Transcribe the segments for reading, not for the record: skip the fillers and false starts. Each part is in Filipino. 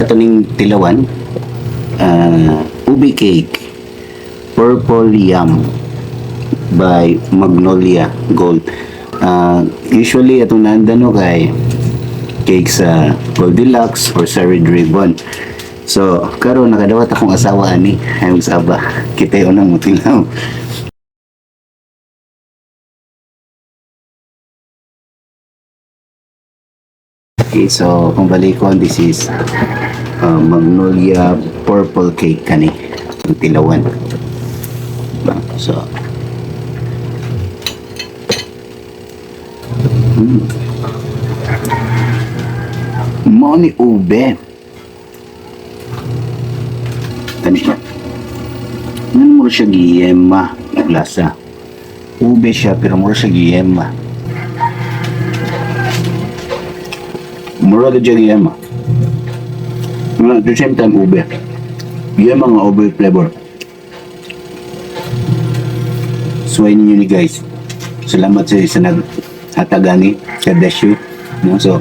katuning tilawan, ube cake, purple yam by Magnolia Gold. Usually atong naandano kay cake sa Goldilocks or sa Red Ribbon. So karon nakadawat akong asawa ani ay magsaba kita unang mutilaw. Okay, so kung balikon, this is Magnolia purple cake kani ang tilawan. So mo ni ube kani siya mo siya giyema ang lasa ube siya pero mo siya giyema mura ka dyan yema. At the same time, ube. Yema nga ube flavor. Suway ninyo ni guys. Salamat sa isa naghatagani sa Dashu. No? So,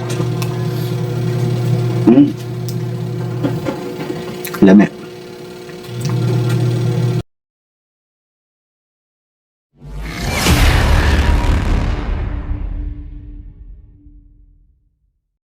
lame.